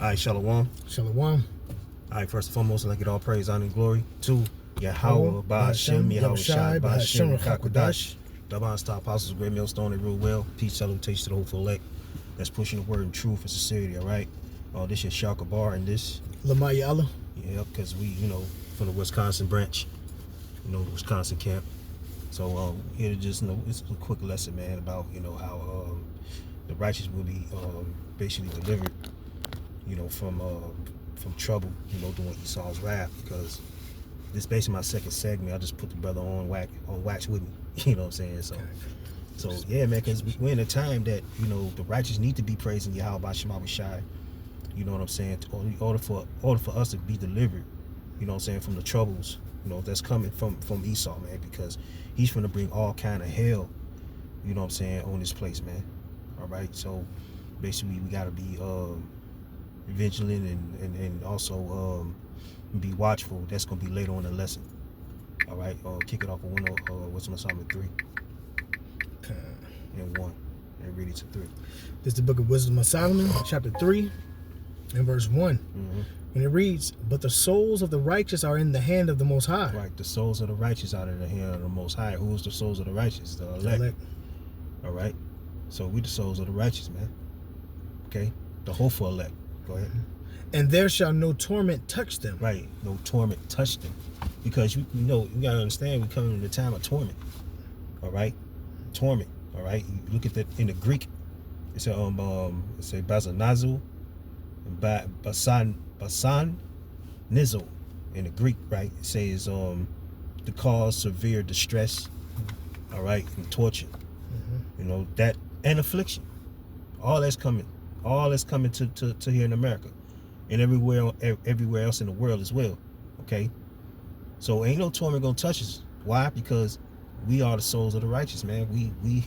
right, Shalom. Shalom. All right, first and foremost, I'd like to get all praise, honor, and glory to Yahweh, Ba'ashem, Yahweh Shai, Ba'ashem, Rakakwadash. Daban Star Apostles, Great Millstone, they rule well. Peace, salutation to the hopeful elect that's pushing the word and truth and sincerity, all right? This is Shaka Bar and this. Lamaya Allah. Yeah, because we, from the Wisconsin branch, the Wisconsin camp. So, here to just, it's a quick lesson, man, about, how the righteous will be basically delivered, from trouble, during Esau's wrath, because this is basically my second segment. I just put the brother on wax with me, you know what I'm saying? So yeah, man, because we're in a time that, the righteous need to be praising Yahweh Ba'ashem Shai, you know what I'm saying, in order for us to be delivered, you know what I'm saying, from the troubles, that's coming from Esau, man, because he's going to bring all kind of hell, you know what I'm saying, on this place, man. All right, so basically we got to be vigilant and also be watchful. That's going to be later on in the lesson. All right, kick it off with what's on Psalm 3 and 1 and read it to 3. This is the book of Wisdom of Solomon, chapter 3 and verse 1. And it reads, "But the souls of the righteous are in the hand of the Most High." Right, the souls of the righteous are in the hand of the Most High. Who is the souls of the righteous? The elect. All right, so we the souls of the righteous, man. Okay, the hopeful elect. Go ahead. And there shall no torment touch them. Right, no torment touch them, because you gotta understand we coming in the time of torment. All right, torment. All right, you look at that in the Greek. It's a bazanazu, basan nizo in the Greek, right? It says to cause severe distress. All right, and torture. That and affliction. All that's coming to here in America and everywhere else in the world as well. Okay, so ain't no torment gonna touch us. Why? Because we are the souls of the righteous, man. We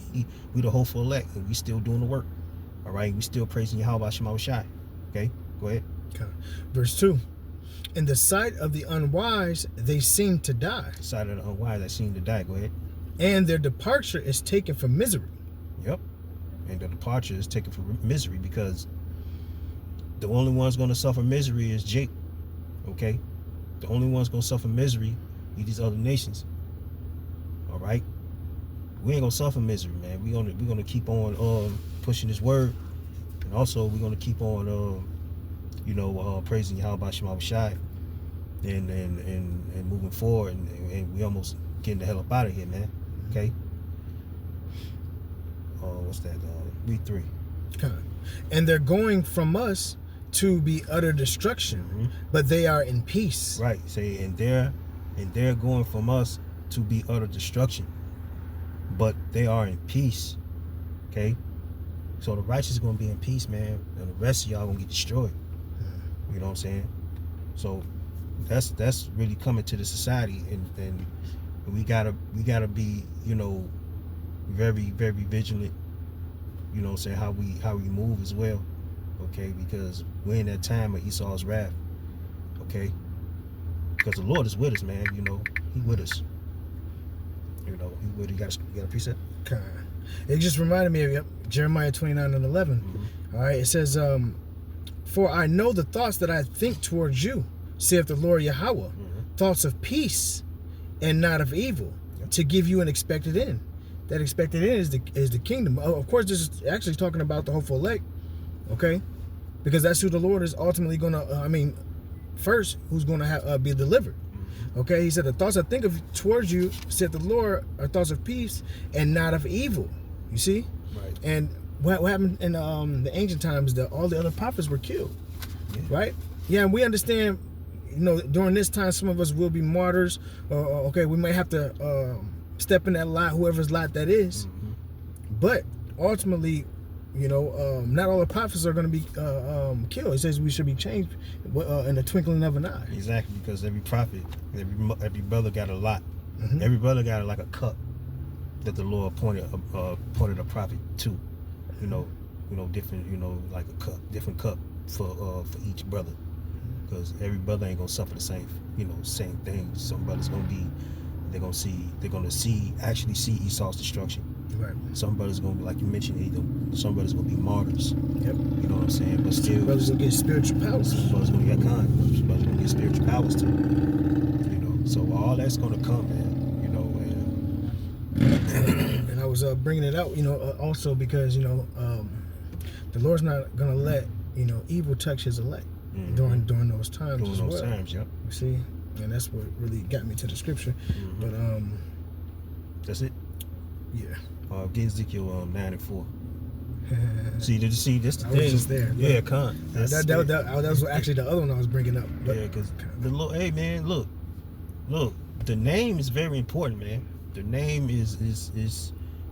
the hopeful elect, and we still doing the work. All right, we still praising Yahweh Ba'ashem Shai. Okay, go ahead. Okay. Verse 2. In the sight of the unwise they seem to die. The sight of the unwise they seem to die. Go ahead. And their departure is taken from misery. Yep. And the departure is taken from misery, because the only one's going to suffer misery is Jake. Okay? The only one's going to suffer misery is these other nations. All right? We ain't going to suffer misery, man. We're going to keep on pushing this word. And also, we're going to keep on, praising Yahweh Ba'ashem Shai and moving forward. And we almost getting the hell up out of here, man. Okay? What's that? Read 3. Okay. And they're going from us to be utter destruction, but they are in peace. Right. Say, and they're going from us to be utter destruction, but they are in peace. Okay. So the righteous is going to be in peace, man, and the rest of y'all going to get destroyed. You know what I'm saying? So that's really coming to the society, and we gotta be, very, very vigilant. You know what I'm saying, how we move as well. Okay, because we're in that time of Esau's wrath. Okay, because the Lord is with us, man. He with us. He got a precept. Okay. It just reminded me of Jeremiah 29 and 11. All right, it says, "For I know the thoughts that I think towards you, saith the Lord Yahweh, thoughts of peace and not of evil, to give you an expected end." That expected end is the kingdom. Of course, this is actually talking about the hopeful elect, okay? Because that's who the Lord is ultimately going to, first, who's going to be delivered. Okay, he said, "The thoughts I think of towards you, said the Lord, are thoughts of peace and not of evil." You see? Right. And what happened in the ancient times, that all the other prophets were killed, right? Yeah, and we understand, during this time, some of us will be martyrs. Okay, we might have to step in that lot, whoever's lot that is. But ultimately, not all the prophets are going to be killed. It says we should be changed in the twinkling of an eye. Exactly, because every prophet, every brother got a lot. Every brother got like a cup that the Lord pointed a prophet to. Different, like a cup, different cup for each brother, because every brother ain't gonna suffer the same, same thing. Some brothers gonna be, they're gonna actually see Esau's destruction. Right. Some brothers gonna be, like you mentioned, either some brothers gonna be martyrs. Yep. You know what I'm saying? But still, Some brothers will get spiritual powers. some brothers gonna get some brothers gonna get spiritual powers too. You know, so all that's gonna come, man. You know, And I was bringing it out, also because the Lord's not gonna let evil touch His elect during those times during as those well. times, yep. You see, and that's what really got me to the scripture. But that's it. Yeah. Get Ezekiel 9:4. See, did you see this? I was just there. Yeah, con. That was actually the other one I was bringing up. But, yeah, because the Lord. Hey, man, look. The name is very important, man. The name is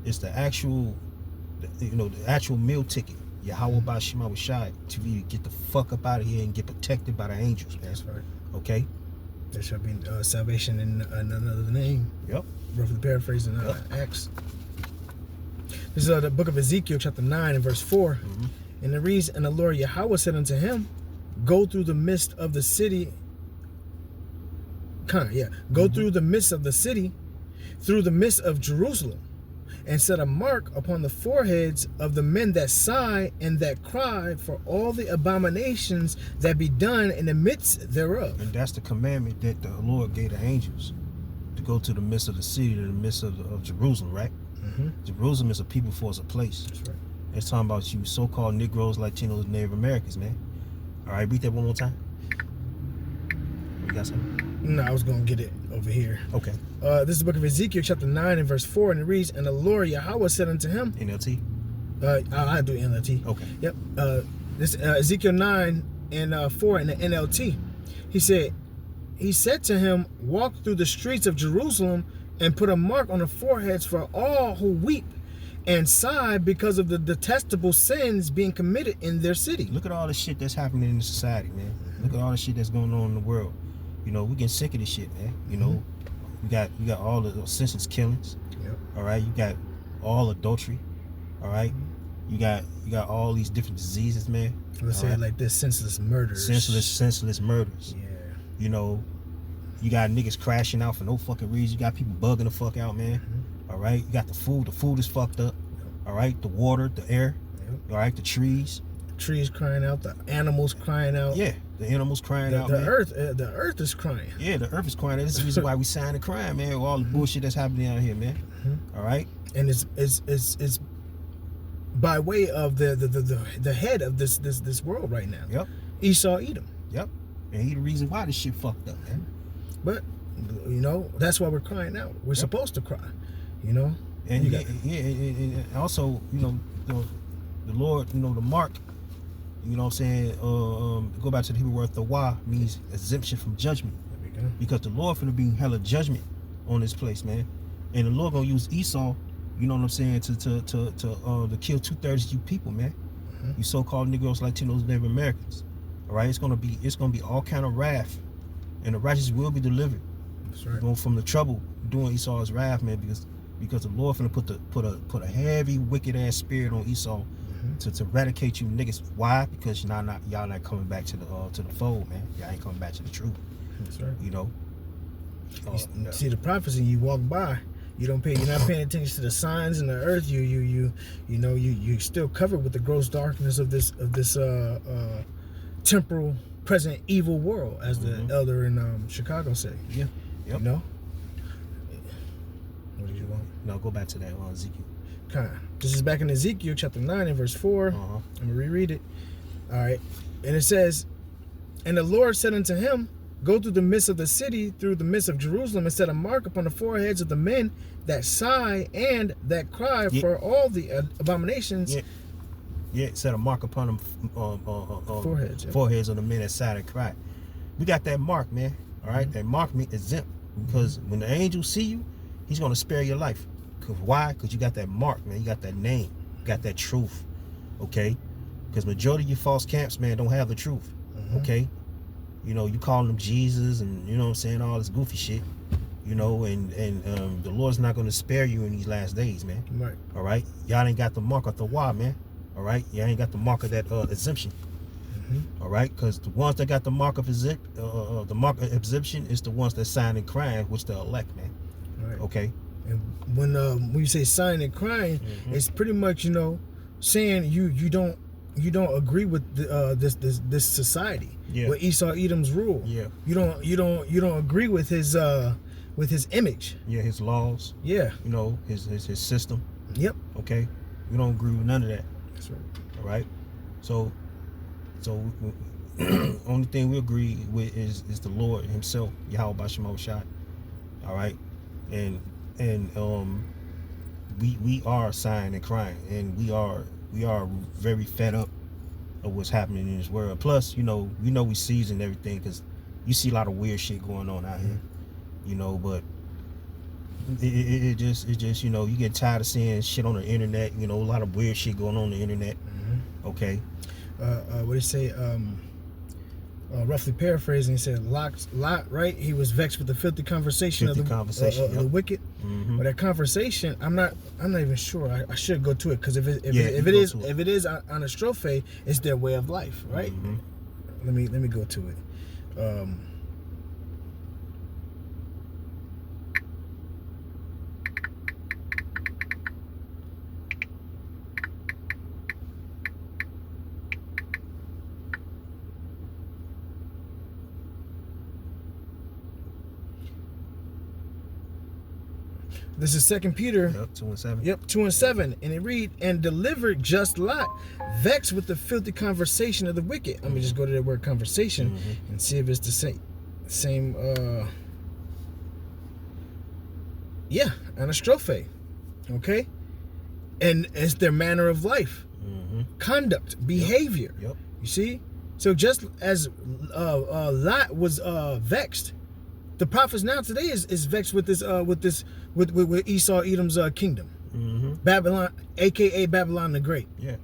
the actual, the actual meal ticket. Yahweh Bashima Shai to be get the fuck up out of here and get protected by the angels, man. That's right. Okay. There shall be salvation in another name. Yep. Roughly paraphrasing Acts. This is the book of Ezekiel, chapter 9 and verse 4. And it reads, and the Lord Yahweh said unto him, go through the midst of the city. Go through the midst of the city, through the midst of Jerusalem, and set a mark upon the foreheads of the men that sigh and that cry for all the abominations that be done in the midst thereof. And that's the commandment that the Lord gave the angels, to go to the midst of the city, to the midst of Jerusalem, right? Jerusalem is a people for us a place. That's right. It's talking about you so-called Negroes, Latinos, Native Americans, man. All right, read that one more time. You got something? No, I was going to get it over here. Okay. This is the book of Ezekiel, chapter 9 and verse 4, and it reads, and the Lord Yahweh said unto him, NLT? I'll do NLT. Okay. Yep. This Ezekiel 9 and 4 in the NLT. He said to him, walk through the streets of Jerusalem and put a mark on the foreheads for all who weep and sigh because of the detestable sins being committed in their city. Look at all the shit that's happening in the society, man. Look at all the shit that's going on in the world. We getting sick of this shit, man. You got all the senseless killings. Yep. All right, you got all adultery. All right, you got all these different diseases, man. Let's say it like this: senseless murders. Senseless murders. Yeah. You got niggas crashing out for no fucking reason. You got people bugging the fuck out, man. All right, you got the food is fucked up. All right, the water, the air. All right, the trees. Trees crying out, the animals crying out. Yeah, the animals crying out. The earth is crying. Yeah, the earth is crying. This is the reason why we signed the crime, man. With all the bullshit that's happening out here, man. All right, and it's by way of the head of this world right now. Yep. Esau Edom. Yep. And he the reason why this shit fucked up, man. But that's why we're crying out. We're supposed to cry. And and also, the Lord, the mark. You know what I'm saying? Go back to the Hebrew word "thawah" means exemption from judgment. There we go. Because the Lord finna be hella judgment on this place, man. And the Lord gonna use Esau, you know what I'm saying, to kill 2/3 of you people, man. You so-called Negroes, Latinos, Native Americans. All right, it's gonna be all kind of wrath, and the righteous will be delivered. That's right. Going from the trouble doing Esau's wrath, man, because the Lord finna put a heavy wicked ass spirit on Esau. To eradicate you niggas. Why? Because y'all not coming back to the fold, man. Y'all ain't coming back to the truth. That's right. You see the prophecy, you walk by, you're not paying attention to the signs in the earth. You still covered with the gross darkness of this temporal present evil world, as the elder in Chicago said. Yeah. Yep. What did you want? No, go back to that Ezekiel. This is back in Ezekiel chapter 9 and verse 4. I'm going to reread it. All right. And it says, and the Lord said unto him, go through the midst of the city, through the midst of Jerusalem, and set a mark upon the foreheads of the men that sigh and that cry for all the abominations. Yeah, set a mark upon them foreheads of the men that sigh and cry. We got that mark, man. All right. That mark means exempt, because when the angels see you, he's going to spare your life. Why? Because you got that mark, man. You got that name. You got that truth. Okay? Because majority of your false camps, man, don't have the truth. Okay? You calling them Jesus and, you know what I'm saying, all this goofy shit. And the Lord's not going to spare you in these last days, man. Right. All right? Y'all ain't got the mark of the why, man. All right? Y'all ain't got the mark of that exemption. All right? Because the ones that got the mark of exemption is the ones that sign and crying, which the elect, man. Right. Okay? And when you say sighing and crying, it's pretty much, you know, saying you don't agree with this society, with Esau Edom's rule. Yeah. You don't agree with his image. Yeah, his laws. Yeah. You know, his system. Yep. Okay. We don't agree with none of that. That's right. All right. So only thing we agree with is the Lord Himself, Yahweh Bashim Shai. All right. And we are sighing and crying, and we are very fed up of what's happening in this world. Plus, you know we season everything, because you see a lot of weird shit going on out here, you know. But it just you know, you get tired of seeing shit on the internet. You know, a lot of weird shit going on the internet. Okay. What do you say? Roughly paraphrasing, he said, Lot, right? He was vexed with the filthy conversation of the wicked. But that conversation, I'm not even sure. I should go to it, because if it is on a strophe, it's their way of life, right? Let me go to it. This is 2 Peter. Yep, 2:7. Yep, 2:7. And it read, and delivered just Lot, vexed with the filthy conversation of the wicked. Let me just go to that word conversation and see if it's the same yeah, anastrophe. Okay? And it's their manner of life, conduct, behavior. Yep. You see? So just as Lot was vexed, the prophets now today is vexed with Esau Edom's kingdom, Babylon, aka Babylon the Great. Yeah.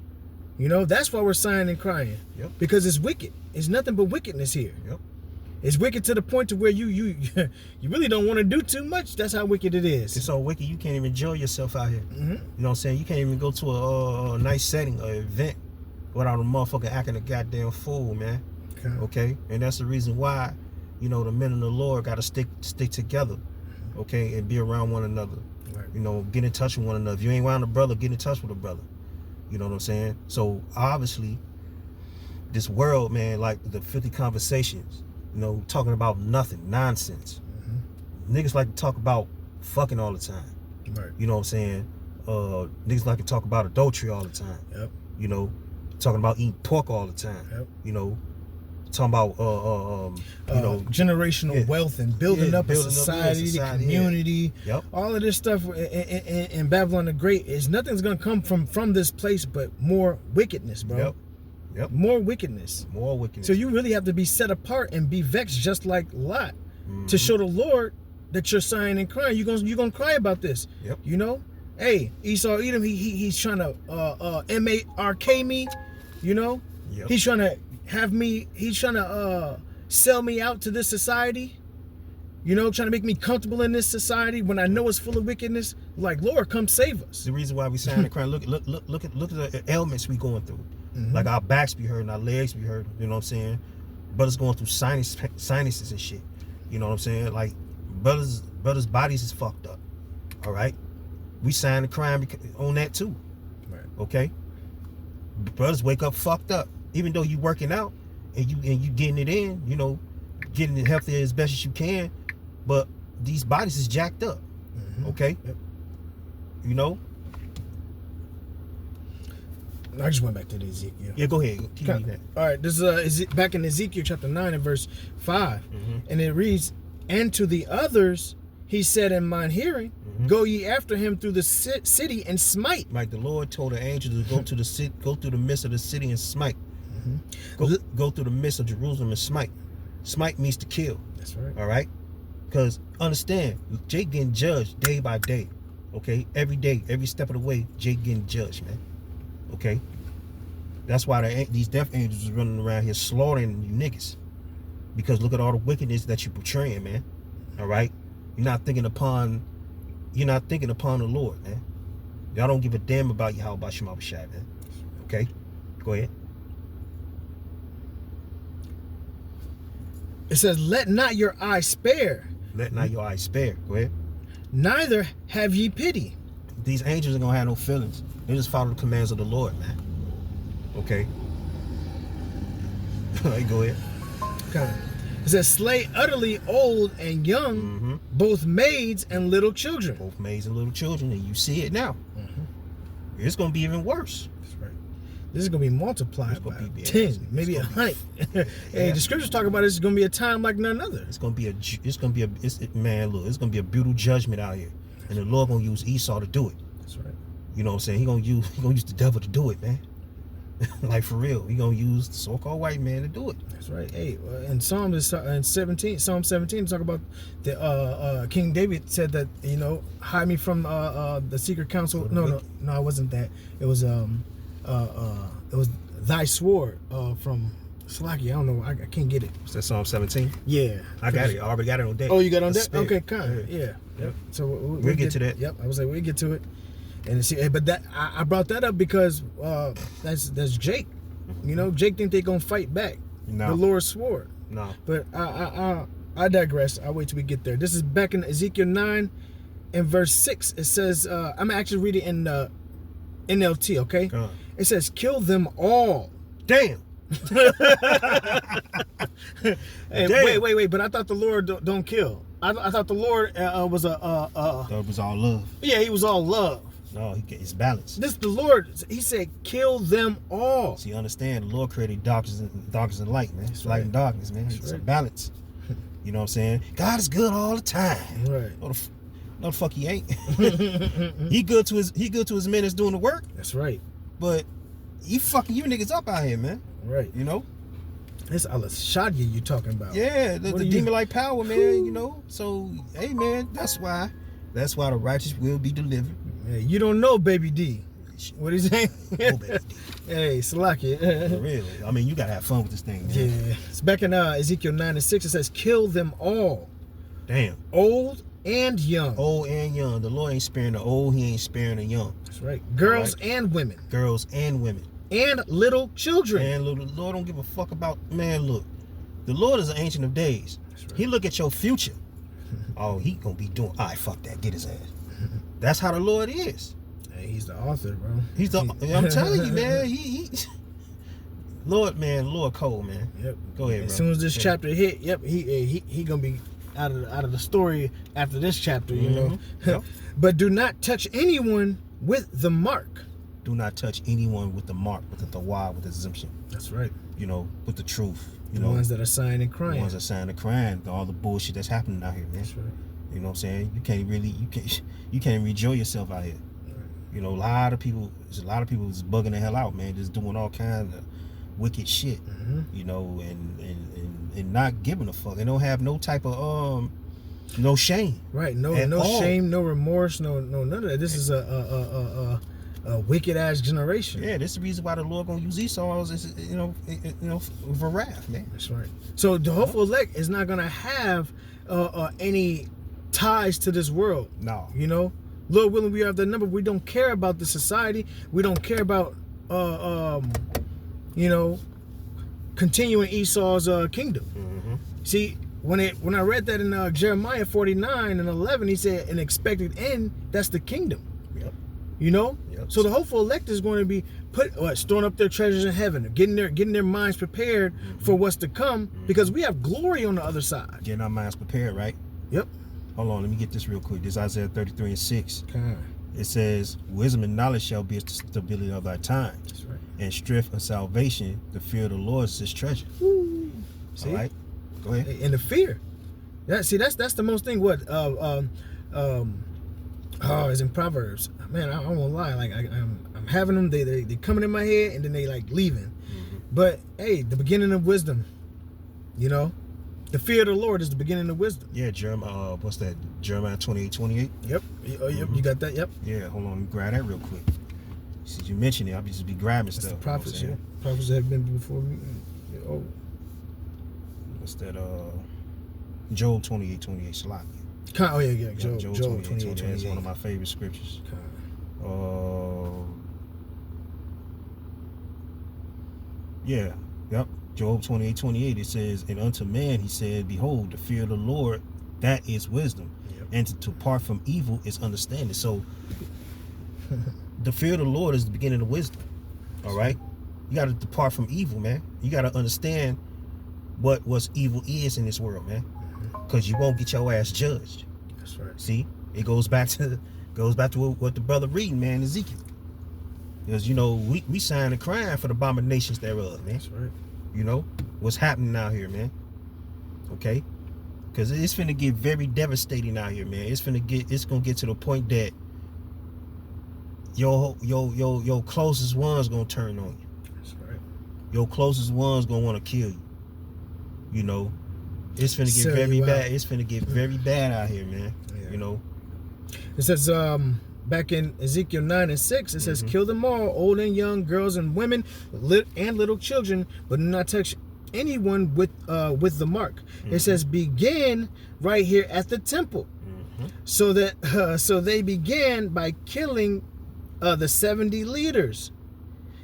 You know, that's why we're sighing and crying. Yep. Because it's wicked. It's nothing but wickedness here. Yep. It's wicked to the point to where you really don't want to do too much. That's how wicked it is. It's so wicked you can't even enjoy yourself out here. You know what I'm saying? You can't even go to a nice setting, an event, without a motherfucker acting a goddamn fool, man. Okay? And that's the reason why, you know, the men of the Lord got to stick together, okay, and be around one another. Right. You know, get in touch with one another. If you ain't around a brother, get in touch with a brother. You know what I'm saying? So obviously, this world, man, like the filthy conversations, you know, talking about nothing, nonsense. Niggas like to talk about fucking all the time. Right. You know what I'm saying? Niggas like to talk about adultery all the time. Yep. You know, talking about eating pork all the time. Yep. You know, talking about you know, generational wealth and building up a society, the community. Yep. All of this stuff in Babylon the Great is nothing's gonna come from this place but more wickedness, bro. Yep. Yep. More wickedness. More wickedness. So you really have to be set apart and be vexed just like Lot to show the Lord that you're sighing and crying. You're gonna cry about this. Yep. You know? Hey, Esau Edom, he's trying to MARK me, you know? Yep. He's trying to sell me out to this society. You know, trying to make me comfortable in this society when I know it's full of wickedness. Like, Lord, come save us. The reation why we sighing and crying. Look at the ailments we going through. Like our backs be hurting, our legs be hurting, you know what I'm saying? Brothers going through sinuses and shit. You know what I'm saying? Like brothers' bodies is fucked up. All right? We sighing and crying on that too. Right. Okay? Brothers wake up fucked up. Even though you working out and you getting it in, you know, getting it healthy as best as you can, but these bodies is jacked up. Okay? Yep. You know? I just went back to the Ezekiel. Yeah, go ahead. Keep reading that. All right, this is back in Ezekiel chapter 9 and verse 5. And it reads, and to the others he said in mine hearing, go ye after him through the city and smite. Like the Lord told the angel to go to the city, go through the midst of the city and smite. Go through the midst of Jerusalem and smite. Smite means to kill. That's right. All right? Because understand, Jake getting judged day by day. Okay? Every day, every step of the way, Jake getting judged, man. Okay? That's why these death angels is running around here slaughtering you niggas. Because look at all the wickedness that you're portraying, man. All right? You're not thinking upon the Lord, man. Y'all don't give a damn about Yahweh Bashim Abishai, man. Okay? Go ahead. It says, let not your eye spare. Let not your eye spare. Go ahead. neither have ye pity. These angels are gonna have no feelings. They just follow the commands of the Lord, man. Okay. Go ahead. Okay. It says, slay utterly old and young, both maids and little children. Both maids and little children, and you see it now. It's gonna be even worse. That's right. This is gonna be multiplied by 10, maybe 100. Hey, the scriptures talk about this is gonna be a time like none other. It's gonna be a man. Look, it's gonna be a brutal judgment out here, and the Lord gonna use Esau to do it. That's right. You know what I'm saying? He gonna use the devil to do it, man. Like for real, he gonna use the so-called white man to do it. That's right. Hey, in Psalm 17, talk about the King David said that, you know, hide me from the secret counsel. No, it wasn't that. It was thy sword from Slaki. I don't know. I can't get it. Is that Psalm 17? Yeah, I got it. I already got it on deck. Oh, you got it on deck? Okay, kind. Yeah. Yep. So we'll get to that. Yep. I was like, we'll get to it. And see, but that I brought that up because that's Jake. You know, Jake think they gonna fight back. No. The Lord swore. No. But I digress. I'll wait till we get there. This is back in Ezekiel 9 and verse 6. It says, I'm actually reading in NLT, okay? It says, kill them all. Damn. Hey, Damn. Wait, but I thought the Lord don't kill. I thought the Lord was That was all love. yeah, he was all love. No, it's balanced. This the Lord, he said, kill them all. See, you understand, the Lord created darkness and light, man. It's light and darkness, man. It's a balance. You know what I'm saying? God is good all the time. Right. No the fuck he ain't. He good to his men that's doing the work. That's right. But he fucking you niggas up out here, man. Right. You know? It's Al-Shadya you talking about. Yeah, the demon-like power, man, you know? So, hey, man, that's why the righteous will be delivered. Yeah, you don't know Baby D. What he saying? Oh, Baby D. Hey, Salaki. Really? I mean, you gotta have fun with this thing, man. Yeah. It's back in Ezekiel 9 and 6. It says, kill them all. Damn. Old and young. Old and young. The Lord ain't sparing the old, he ain't sparing the young. That's right. Girls and women. Girls and women. And little children. Man, look, the Lord don't give a fuck about, man, look. The Lord is an ancient of days. Right. He look at your future. Oh, he gonna be doing, all right, fuck that, get his ass. That's how the Lord is. Hey, he's the author, bro. I'm telling you, man, he Lord Cole, man. Yep. Go ahead, bro. As soon as this chapter hit, yep, he gonna be out of the story after this chapter, you know. Yep. But do not touch anyone with the mark. Do not touch anyone with the mark, with the tawah, with the exemption. That's right. You know, with the truth. You The know, ones that are sighing and crying. The ones that are sighing and crying. All the bullshit that's happening out here, man. That's right. You know what I'm saying? You can't enjoy yourself out here. Right. You know, a lot of people is bugging the hell out, man, just doing all kinds of wicked shit. You know, and not giving a fuck. They don't have no type of no shame. Right. No shame, no remorse, no none of that. This is a wicked ass generation. Yeah, this is the reason why the Lord gonna use Esau as you know for wrath, man. That's right. So the hopeful elect is not gonna have any ties to this world. No. You know, Lord willing, we have the number. We don't care about the society. We don't care about you know, continuing Esau's kingdom. See, when I read that in Jeremiah 49 and 11, he said an expected end. That's the kingdom. Yep. You know. Yep. So the hopeful elect is going to be storing up their treasures in heaven, getting their minds prepared for what's to come, because we have glory on the other side. Getting our minds prepared, right? Yep. Hold on, let me get this real quick. This is Isaiah 33 and 6. Okay. It says, wisdom and knowledge shall be the stability of thy time. That's right. And strength and salvation, the fear of the Lord is his treasure. Woo. See? All right? Go ahead. And the fear. That's the most thing. What? It's in Proverbs. Man, I won't lie. Like I'm having them. They coming in my head and then they like leaving. But hey, the beginning of wisdom. You know, the fear of the Lord is the beginning of wisdom. Yeah, Jeremiah. What's that? Jeremiah 28:28. Yep. Oh, yep. You got that? Yep. Yeah. Hold on. Let me grab that real quick. Since you mentioned it, I'll just be grabbing That's stuff. the prophets. You know Yeah. Prophets that have been before me. Oh. What's that? Job 28:28. Salaki. Oh yeah. Job 28:28. That's one of my favorite scriptures. Yeah. Yep. Job 28:28. It says, and unto man he said, behold, the fear of the Lord, that is wisdom. Yep. And to depart from evil is understanding. So the fear of the Lord is the beginning of wisdom. All right? You got to depart from evil, man. You got to understand what evil is in this world, man. Because you won't get your ass judged. That's right. See? It goes back to what the brother reading, man, Ezekiel. Because, you know, we sign a crime for the abominations thereof, man. That's right. You know, what's happening out here, man. Okay? Because it's finna get very devastating out here, man. It's gonna get to the point that your closest one's gonna turn on you. That's right. Your closest one's gonna want to kill you. You know, it's finna get Sell very you bad. out. It's finna get very bad out here, man. Yeah. You know. It says back in Ezekiel 9:6, it says, kill them all, old and young, girls and women, and little children, but do not touch anyone with the mark. It says begin right here at the temple. So they began by killing the 70 leaders.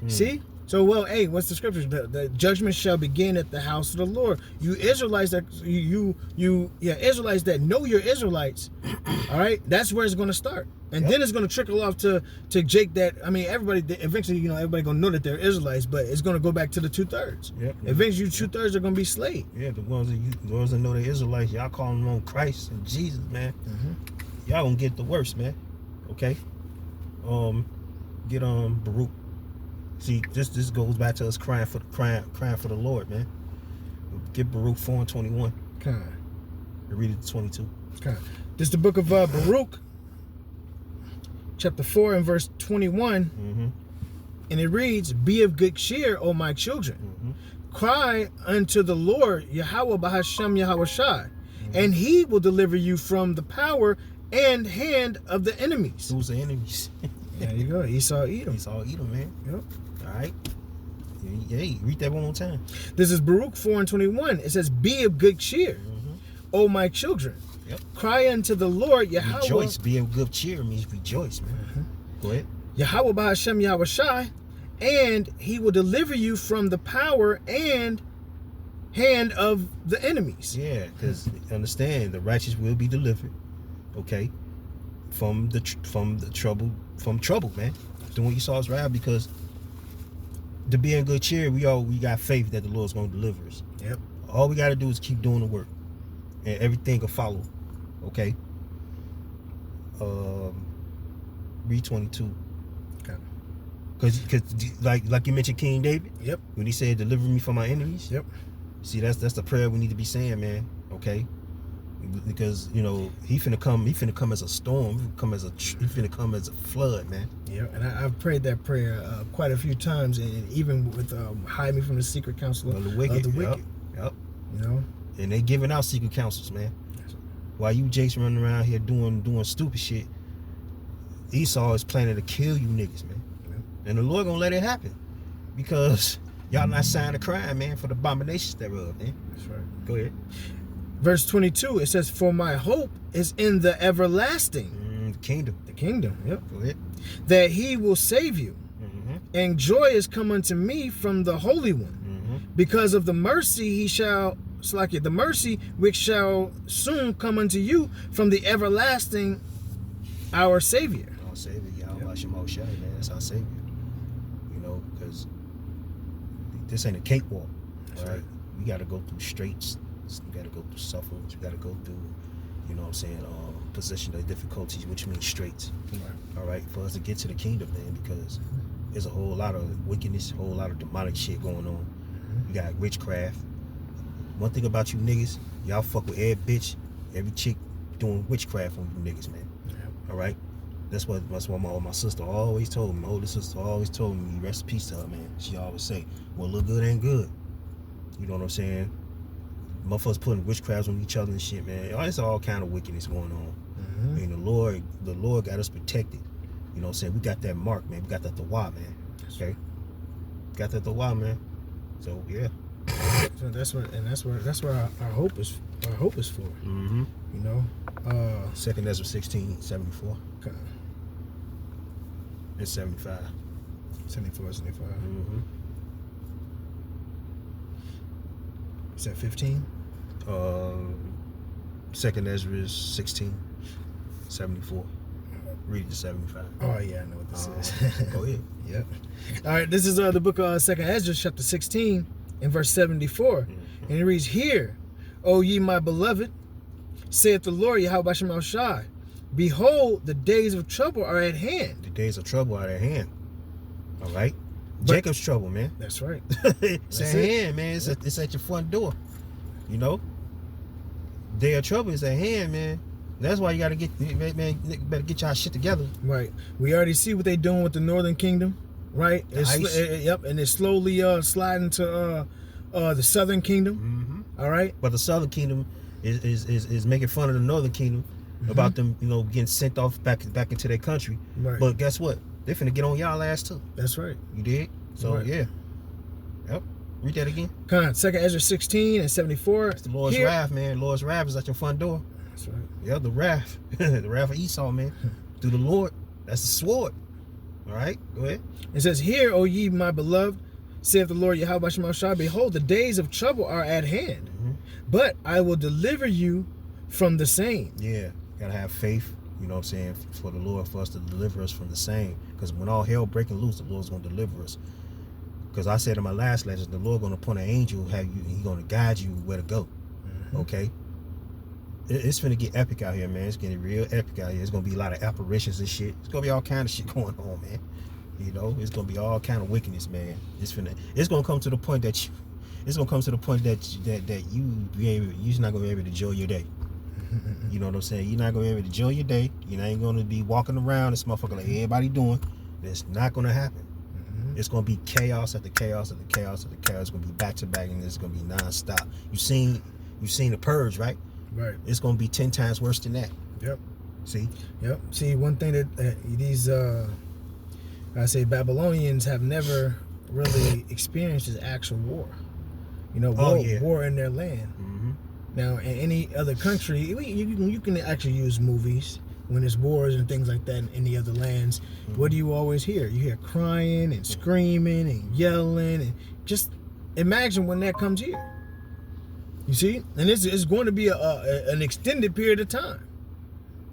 See? So, well, hey, what's the scriptures? The judgment shall begin at the house of the Lord. You Israelites that Israelites that know you're Israelites, all right, that's where it's going to start. And then it's going to trickle off to Jake that, I mean, everybody, eventually, you know, everybody going to know that they're Israelites, but it's going to go back to the 2/3. Yep. Eventually, 2/3 are going to be slaves. Yeah, the ones that know they're Israelites, y'all calling them on Christ and Jesus, man. Y'all gonna get the worst, man. Okay? Get Baruch. See, this goes back to us crying for the Lord, man. Get Baruch 4:21. Okay. Read it to 22. Okay. This is the book of Baruch, chapter 4 and verse 21. And it reads, be of good cheer, O my children. Cry unto the Lord, Yahweh Bahashem Yahweh Shai, and he will deliver you from the power and hand of the enemies. Who's the enemies? There you go. Esau, Edom. Esau, Edom, man. Yep. All right. Hey, read that one more time. This is Baruch 4:21. It says, be of good cheer, O my children. Yep. Cry unto the Lord, Yahweh. Rejoice. Be of good cheer means rejoice, man. Go ahead. Yahweh Bahashem Yahweh Shai, and he will deliver you from the power and hand of the enemies. Yeah, because understand, the righteous will be delivered. Okay, from trouble, man. Doing Esau's right, because to be in good cheer, we got faith that the Lord's going to deliver us. Yep. All we got to do is keep doing the work, and everything will follow. Okay. Read 22. Okay. Because like you mentioned King David. Yep. When he said, "Deliver me from my enemies." Yep. See, that's the prayer we need to be saying, man. Okay. Because, you know, he finna come as a storm. He finna come as a flood, man. Yeah, and I've prayed that prayer quite a few times, and even with hide me from the secret counsel of the wicked. Yep. You know, and they giving out secret counsels, man. While you Jakes running around here doing stupid shit, Esau is planning to kill you niggas, man. Yep. And the Lord gonna let it happen, because y'all not signing a crime, man, for the abominations thereof, man. That's right. Go ahead. Verse 22, it says, for my hope is in the everlasting. The kingdom. The kingdom, yep. Go ahead. That he will save you. And joy is come unto me from the Holy One. Because of the mercy the mercy which shall soon come unto you from the everlasting, our Savior. Our Savior, Yahweh Shemot Shai, man. That's our Savior. You know, because this ain't a cakewalk. All right. We got to go through straits. We got to go through sufferings. We got to go through, you know what I'm saying, position of difficulties, which means straits. All right, for us to get to the kingdom, man, because there's a whole lot of wickedness, a whole lot of demonic shit going on. You got witchcraft. One thing about you niggas, y'all fuck with every bitch, every chick doing witchcraft on you niggas, man. All right, that's what my sister always told me. My older sister always told me, rest in peace to her, man. She always say, what look good ain't good. You know what I'm saying? Motherfuckers putting witchcrafts on each other and shit, man. It's all kind of wickedness going on. I mean, the Lord got us protected. You know what I'm saying? We got that mark, man. We got that Tawah, man. Okay? Got that Tawah, man. So yeah. So that's where our hope is. Our hope is for. You know. 2nd Ezra 16:74. Okay. It's 75. 74. Is that 15? 2nd Ezra is 16. 74. Read it to 75. Oh yeah, I know what this is. Go ahead. Yep. All right, this is the book of 2nd Ezra, chapter 16, and verse 74. And it reads, "Hear, O ye my beloved, saith the Lord Yahweh Shem Shai, behold, the days of trouble are at hand." The days of trouble are at hand. All right? But- Jacob's trouble, man. That's right. It's at hand, man. It's at your front door. You know? Day of trouble is at hand, man. That's why you gotta get, man, better get y'all shit together. Right. We already see what they doing with the Northern Kingdom, right? Yep, and it's slowly sliding to the Southern Kingdom. All right. But the Southern Kingdom is making fun of the Northern Kingdom about them, getting sent off back into their country. Right. But guess what? They finna get on y'all ass too. That's right. You did? So Right. yeah. Yep. Read that again. Come on, 2nd Ezra 16 and 74. It's the Lord's wrath, man. Lord's wrath is at your front door. That's right. Yeah, the wrath. The wrath of Esau, man. Through the Lord. That's the sword. All right? Go ahead. It says, "Hear, O ye my beloved, saith the Lord Yahweh Shem Shai, behold, the days of trouble are at hand, but I will deliver you from the same." Yeah. Gotta have faith, you know what I'm saying, for the Lord, for us to deliver us from the same. Because when all hell breaking loose, the Lord's gonna deliver us. Because I said in my last lesson, the Lord gonna appoint an angel, He's gonna guide you where to go. Okay? It's finna get epic out here, man. It's getting real epic out here. It's gonna be a lot of apparitions and shit. It's gonna be all kind of shit going on, man. It's gonna be all kind of wickedness, man. It's gonna come to the point that you're not gonna be able to enjoy your day. You know what I'm saying? You're not gonna be able to enjoy your day. You're not gonna be walking around this motherfucker like everybody doing. It's not gonna happen. It's gonna be chaos after chaos after chaos after chaos. It's gonna be back to back, and it's gonna be nonstop. You've seen The Purge, right? Right. It's gonna be 10 times worse than that. Yep. See? Yep. See, one thing that these Babylonians have never really experienced is actual war. War in their land. Now, in any other country, you can actually use movies when there's wars and things like that in any other lands. What do you always hear? You hear crying and screaming and yelling, and just imagine when that comes here. You see? And it's going to be an extended period of time.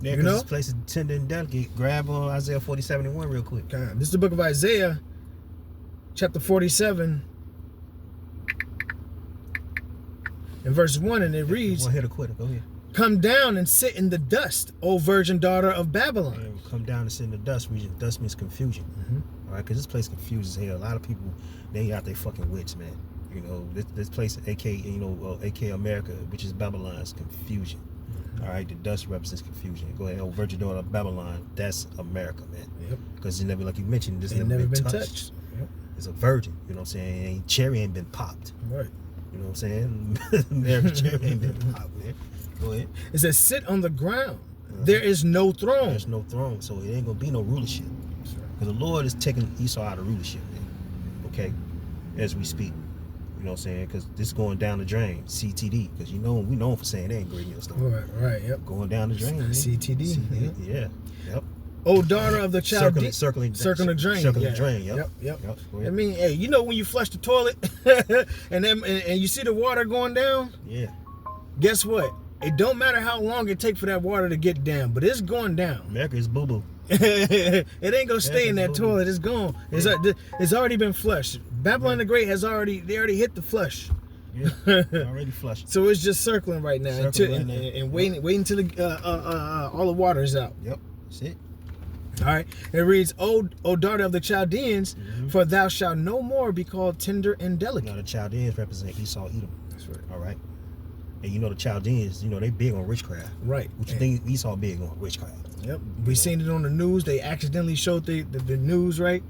Yeah, because this place is tender and delicate. Grab Isaiah 40:71 real quick. This is the book of Isaiah, chapter 47, and verse 1, and it reads, One hit or quitter. Go ahead. "Come down and sit in the dust, O virgin daughter of Babylon." Yeah, come down and sit in the dust region. Dust means confusion. All right, because this place confuses hell. A lot of people, they out their fucking wits, man. This place, aka America, which is Babylon's confusion. All right, the dust represents confusion. Go ahead, virgin daughter of Babylon. That's America, man. Yep. Because it's never, like you mentioned, this Ain't never been touched. Yep. It's a virgin. You know what I'm saying? Cherry ain't been popped. Right. You know what I'm saying? American cherry ain't been popped, man. Go ahead. It says, "Sit on the ground. There is no throne." There's no throne, so it ain't gonna be no rulership. Because the Lord is taking Esau out of rulership, man. Okay, as we speak. You know what I'm saying? Because this is going down the drain. CTD. Because we known for saying that ingredient stuff. Right. Yep. Going down the drain. Man. CTD. Yeah. Yep. "O daughter of the Chaldeans." Circling the drain. Yep. Yep. I mean, hey, when you flush the toilet and you see the water going down? Yeah. Guess what? It don't matter how long it takes for that water to get down, but it's going down. America is boo-boo. It ain't gonna stay in that toilet. It's gone. It's already been flushed. Babylon the Great they already hit the flush. Yeah, already flushed. So it's just circling right now, and waiting till all the water is out. Yep, that's it. All right. It reads, O daughter of the Chaldeans, for thou shalt no more be called tender and delicate." Now the Chaldeans represent Esau, Edom. That's right. All right. And the Chaldeans, they big on witchcraft. Right. What you think Esau big on witchcraft? Yep. We seen it on the news. They accidentally showed the news, right?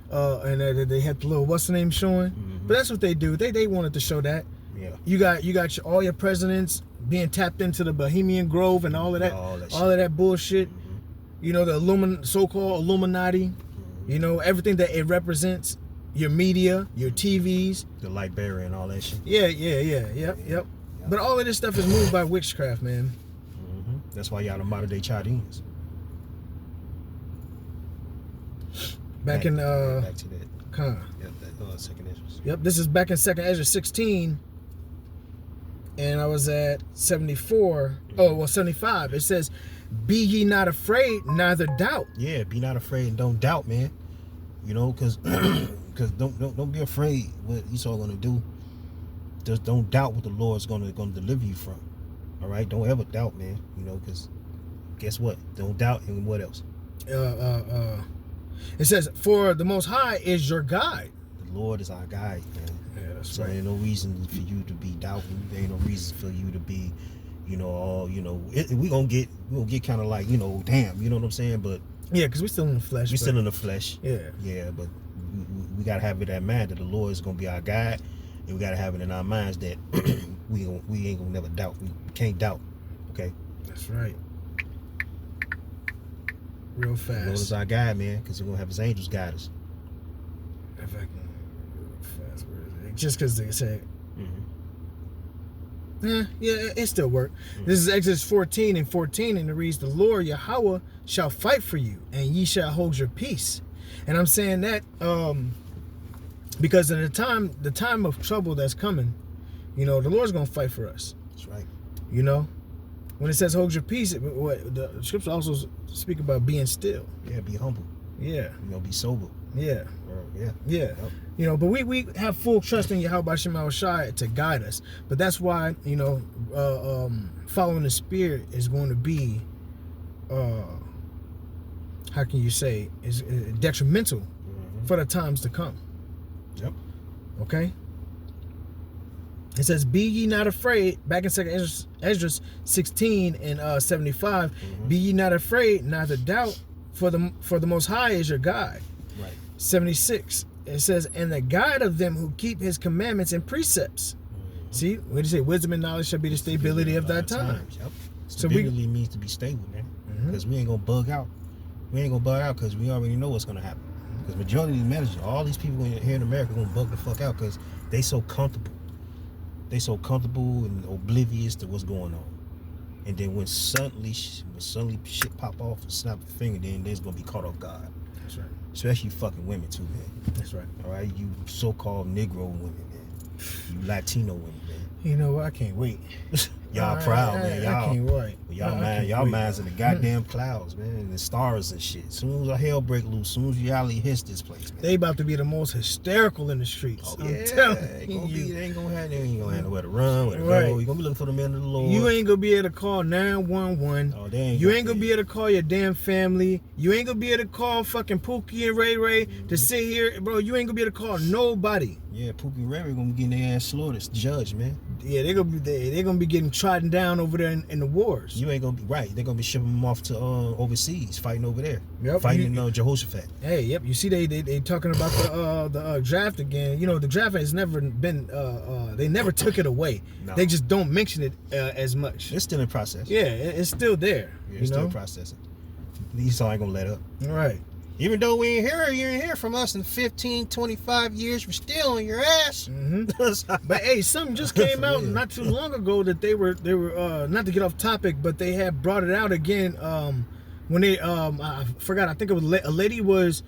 And they had the little what's the name showing. But that's what they do. They wanted to show that. Yeah. You got all your presidents being tapped into the Bohemian Grove and all of that of that bullshit. The so-called Illuminati. Everything that it represents. Your media, your TVs, the Liberia and all that shit. Yeah. Yep. But all of this stuff is moved by witchcraft, man. That's why y'all the modern day Chaldeans. Back to that. Yep, second Ezra. Yep, this is back in 2nd Ezra 16. And I was at 74. 75. It says, be ye not afraid, neither doubt. Yeah, be not afraid and don't doubt, man. You know, because don't be afraid what Esau gonna do. Just don't doubt what the Lord's gonna deliver you from. All right, don't ever doubt, man. You know, because guess what? Don't doubt, and what else? It says, for the Most High is your guide. The Lord is our guide, man. Yeah, that's So right. ain't no reason for you to be doubting. There ain't no reason for you to be, you know, all, you know, we gonna get kind of like, you know, damn, you know what I'm saying? But Yeah, because we're still in the flesh. we still in the flesh. Yeah. Yeah, but we gotta have it in mind that the Lord is gonna be our guide, and we gotta have it in our minds that we ain't gonna never doubt. We can't doubt. Okay. That's right. Real The Lord is fast. our guide, man, because we're gonna have His angels guide us. If I can, real fast. Where is it? Just because they say, yeah, it still worked. This is Exodus 14:14, and it reads, the Lord Yahweh shall fight for you, and ye shall hold your peace. And I'm saying that because in the time of trouble that's coming, you know, the Lord's gonna fight for us. That's right. You know, when it says hold your peace, the scripture also speak about being still. Yeah, be humble. Yeah, You know, be sober. yeah, Yeah. yeah. Yep. You know, but we have full trust in Yahweh Shema Shai to guide us. But that's why, you know, following the Spirit is going to be, how can you say, is detrimental for the times to come. Yep. Okay? It says, be ye not afraid, back in 2nd Esdras 16 and 75, be ye not afraid, neither doubt, for the Most High is your guide. Right. 76, it says, and the guide of them who keep his commandments and precepts. See, what did you say? Wisdom and knowledge shall be the stability of that time. Yep. So we- Stability means to be stable, man. Because we ain't gonna bug out. We ain't gonna bug out because we already know what's gonna happen. Because majority of these managers, all these people here in America, gonna bug the fuck out because they so comfortable. They so comfortable and oblivious to what's going on. And then when suddenly shit pop off and snap the finger, then they's gonna be caught off guard. That's right. Especially you fucking women too, man. That's right. All right, you so-called Negro women, man. You Latino women, man. You know what? I can't wait. Y'all proud, man. I Y'all, can't wait. y'all minds in the goddamn clouds, man, and the stars and shit. Soon as a hell break loose, soon as reality hits this place, man. They about to be the most hysterical in the streets. Oh, I'm yeah, telling they ain't gonna have nowhere to run, where to Right. go. You gonna be looking for the man of the Lord. You ain't gonna be able to call 911. Oh, they ain't You ain't gonna be able to call your damn family. You ain't gonna be able to call fucking Pookie and Ray Ray to sit here, bro. You ain't gonna be able to call nobody. Yeah, Pookie and Ray Ray gonna be getting their ass slaughtered, judge, man. Yeah, they're gonna be getting trodden down over there in the wars. You ain't gonna be right. They're gonna be shipping them off to overseas, fighting over there, Yep. fighting in Jehoshaphat. Hey, yep. You see, they talking about the draft again. You know, the draft has never been. They never took it away. No. They just don't mention it as much. It's still in process. Yeah, it's still there. Yeah, it's still processing. Esau ain't gonna let up. All right. Even though you ain't hear from us in 15, 25 years, we're still on your ass. But hey, something just came out real. not too long ago that they were not to get off topic, but they had brought it out again when they I forgot. I think it was a lady was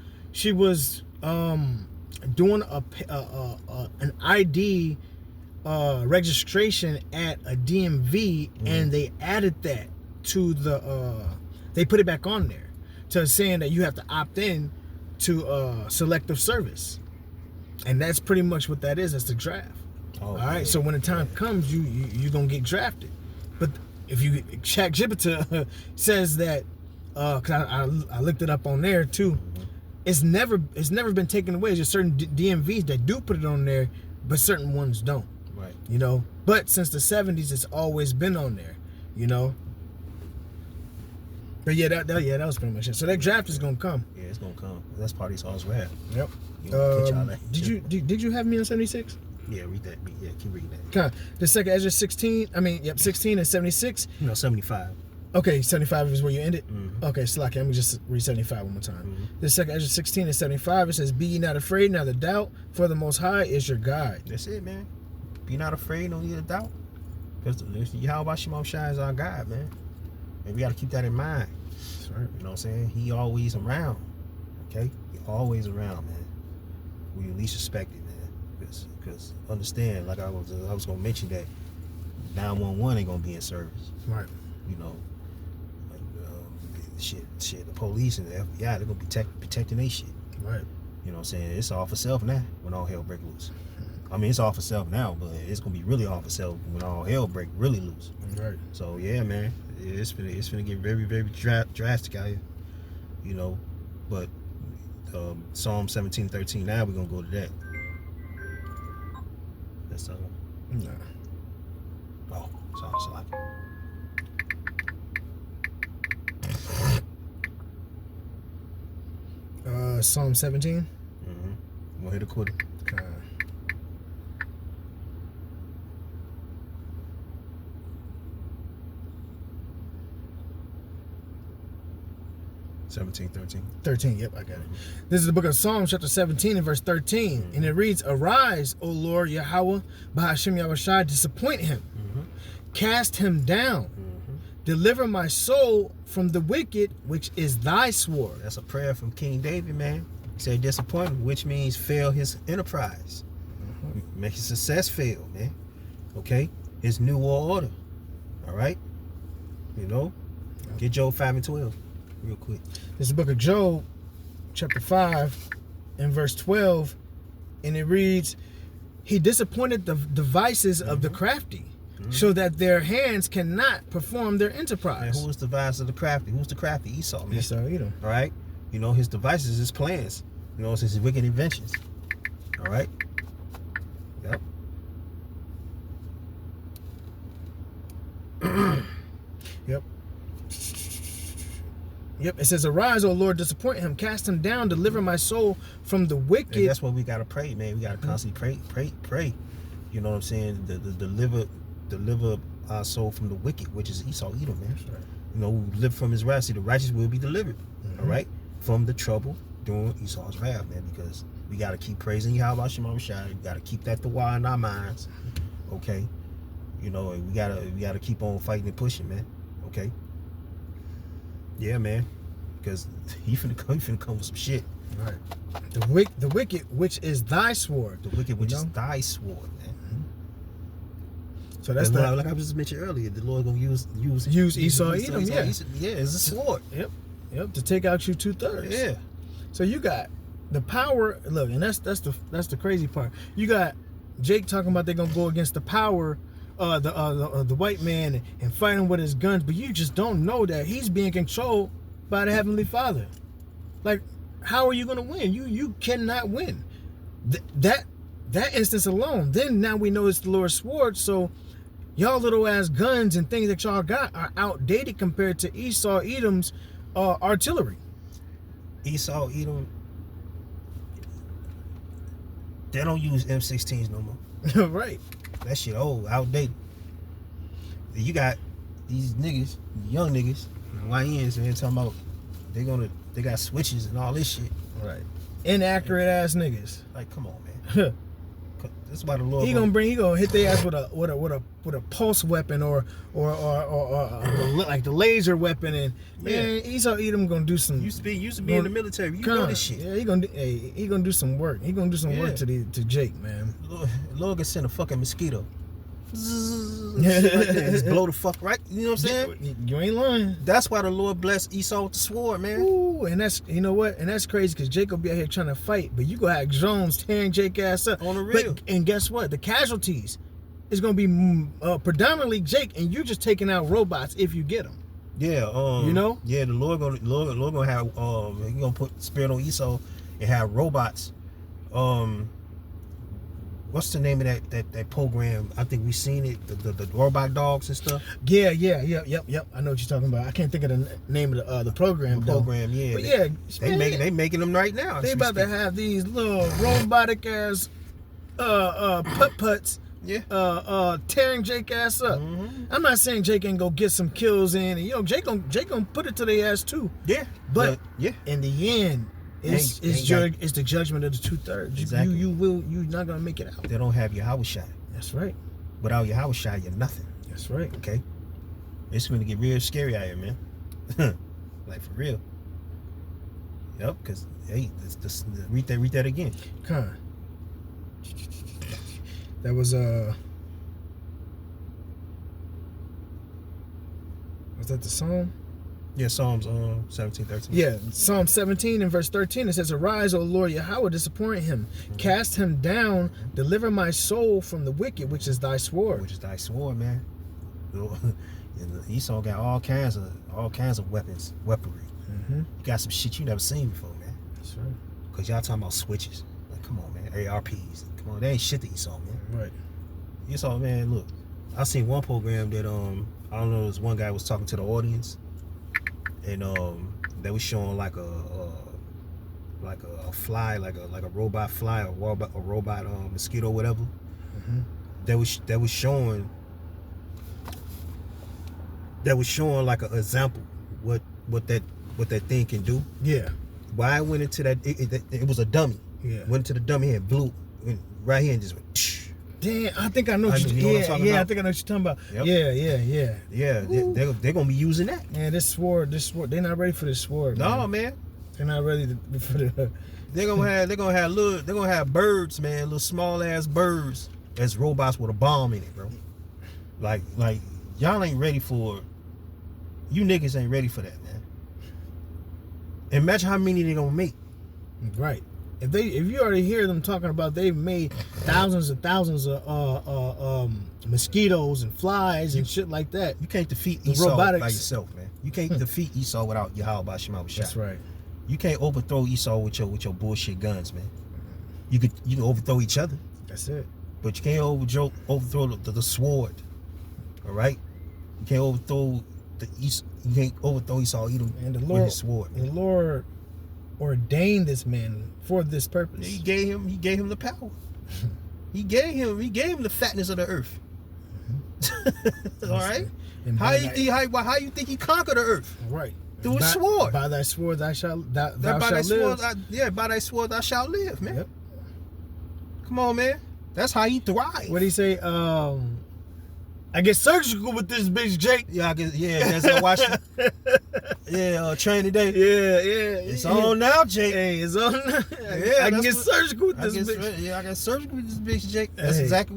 doing an ID registration at a DMV, and they added that to they put it back on there to saying that you have to opt in to selective service, and that's pretty much what that is. That's the draft. All right. yeah. So when the time comes, you're gonna get drafted. But if you ChatGPT says that, cause I looked it up on there too. It's never been taken away. There's just certain DMVs that do put it on there, but certain ones don't. Right. You know. But since the 70s, it's always been on there. You know. But yeah, that was pretty much it. So that draft is gonna come. Yeah, it's gonna come. That's part of Esau's wrath. Yep. You know, put y'all that- Did you have me on 76? Yeah, read that. Yeah, keep reading that. Okay. The second Ezra 16. 16 and 76. 75. Okay, 75 is where you ended? Mhm. Okay, Slacky, let me just read 75 one more time. The second Ezra 16 and 75, it says, be ye not afraid, neither doubt, for the Most High is your guide. That's it, man. Be not afraid, no need to doubt. Because Yahweh Shema Shai is our God, man. And we got to keep that in mind. That's right. You know what I'm saying? He always around. Okay? He always around, man. We at least suspect it, man. Because understand, like I was going to mention that 911 ain't going to be in service. Right. You know, like shit, the police and the FBI, they're gonna be protecting their shit. Right. You know what I'm saying? It's all for self now when all hell break loose. I mean, it's all for self now, but it's gonna be really all for self when all hell break really loose. Right. So yeah, man, it's gonna get very, very drastic out here. You know, but Psalm 17:13. Now we're gonna go to that. That's No. oh, sorry. Psalm 17. I'm gonna hit a quarter. Okay. 17:13. 13, yep, I got it. This is the book of Psalms, chapter 17 and verse 13. And it reads, Arise, O Lord Yahweh, Bahashem Yahushai, disappoint him. Cast him down. Deliver my soul from the wicked, which is thy sword. That's a prayer from King David, man. He said disappointment, which means fail his enterprise. Make his success fail, man. Okay? His new war order. All right? You know? Get Job 5 and 12 real quick. This is the book of Job, chapter 5 and verse 12. And it reads, He disappointed the devices of the crafty, so that their hands cannot perform their enterprise. And who was the device of the crafty? Who's the crafty? Esau, man. Esau, Edom. All right? You know, his devices, his plans. You know, it's his wicked inventions. All right? Yep. Yep. Yep. It says, Arise, O Lord, disappoint him, cast him down, deliver my soul from the wicked. And that's what we gotta pray, man. We gotta constantly pray. You know what I'm saying? Deliver our soul from the wicked, which is Esau, Edom, man. That's right. You know, who live from his wrath. See, the righteous will be delivered. All right? From the trouble during Esau's wrath, man. Because we gotta keep praising Yahweh Shema Shai. We gotta keep that Dawah in our minds. Okay? You know, and we gotta keep on fighting and pushing, man. Okay? Yeah, man. Because he finna come with some shit. Right. The wicked, which is thy sword. The wicked, which is thy sword, man. So that's like I just mentioned earlier. The Lord gonna use Esau, Edom, yeah. Yeah, it's a sword. Yep. To take out you 2/3. Yeah. So you got the power. Look, and that's the crazy part. You got Jake talking about they're gonna go against the power, the white man and fighting with his guns, but you just don't know that he's being controlled by the Heavenly Father. Like, how are you gonna win? You cannot win. That instance alone. Then now we know it's the Lord's sword. So y'all little ass guns and things that y'all got are outdated compared to Esau, Edom's artillery. Esau, Edom, they don't use M16s no more. Right. That shit old, outdated. You got these niggas, young niggas, YNs, man, talking about they got switches and all this shit. Right. Inaccurate ass niggas. Like, come on, man. That's why the Lord he gonna hit their ass with a pulse weapon or like the laser weapon, and man, Esau Edom gonna do some. Used to be in the military. You know this shit. Yeah, he gonna do some work. He gonna do some work to Jake, man. Lord can send a fucking mosquito. Just blow the fuck right. You know what I'm saying? You ain't lying. That's why the Lord blessed Esau with the sword, man. Ooh, and that's, you know what? And that's crazy because Jake will be out here trying to fight, but you gonna have drones tearing Jake ass up on the real. And guess what? The casualties is gonna be predominantly Jake, and you just taking out robots if you get them. Yeah. You know. Yeah, the Lord gonna have he gonna put spirit on Esau and have robots. What's the name of that program? I think we've seen it. The robot dogs and stuff. Yeah. Yep. I know what you're talking about. I can't think of the name of the program. The program, yeah. But they making them right now. They about to have these little robotic ass putts. Yeah. Tearing Jake ass up. I'm not saying Jake ain't go get some kills in, and Jake gonna put it to their ass too. Yeah. But yeah. In the end, it's the judgment of the 2/3. Exactly. You're not gonna make it out. They don't have Yahweh Shai. That's right. Without Yahweh Shai, you're nothing. That's right. Okay. It's gonna get real scary out here, man. Like, for real. Yep. Cause hey, read that again. Come on. That was that the Psalm? Yeah, Psalms 17:13. Yeah, Psalm 17 and verse 13, it says, "Arise, O Lord Yahweh, disappoint him. Cast him down, deliver my soul from the wicked, which is thy sword." Which is thy sword, man. And Esau got all kinds of weaponry. You got some shit you never seen before, man. That's right. Cause y'all talking about switches. Like, come on, man. ARPs. Come on, they ain't shit to Esau, man. Right. Esau, man, look. I seen one program that I don't know, this one guy was talking to the audience, and they was showing like a fly, like a robot fly, or a robot mosquito, whatever. That was showing like an example what that thing can do. Yeah. Why I went into that, it was a dummy. Yeah. Went into the dummy and blew right here and just went. Tsh. Damn, I think I know what you know yeah, what I'm talking yeah, about? I think I know what you're talking about. Yep. Yeah. Yeah, they're gonna be using that. Man, this sword, they're not ready for this sword. No, man. They're not ready for the. They're gonna have birds, man, little small ass birds as robots with a bomb in it, bro. Like y'all ain't ready for it. You niggas ain't ready for that, man. Imagine how many they gonna make. Right. If you already hear them talking about they've made thousands and thousands of mosquitoes and flies and shit like that. You can't defeat Esau robotics. by yourself, man. You can't defeat Esau without Yahweh Shema Shah. That's right. You can't overthrow Esau with your bullshit guns, man. You can overthrow each other, That's it. but you can't overthrow the sword. All right, you can't overthrow you can't overthrow Esau either And the with Lord, his sword. the Lord ordained this man for this purpose. He gave him the power. he gave him the fatness of the earth. All right. And How you think he conquered the earth? Right. Through his sword. By thy sword thou shalt live. By thy sword thou shalt live, man. Yep. Come on, man. That's how he thrive. What do you say? I get surgical with this bitch, Jake. Yeah, that's I watched it. Yeah, train today. Yeah. It's on now, Jake. Hey, it's on. Yeah, I can get surgical with this bitch. Yeah, I got surgical with this bitch, Jake. That's Hey. exactly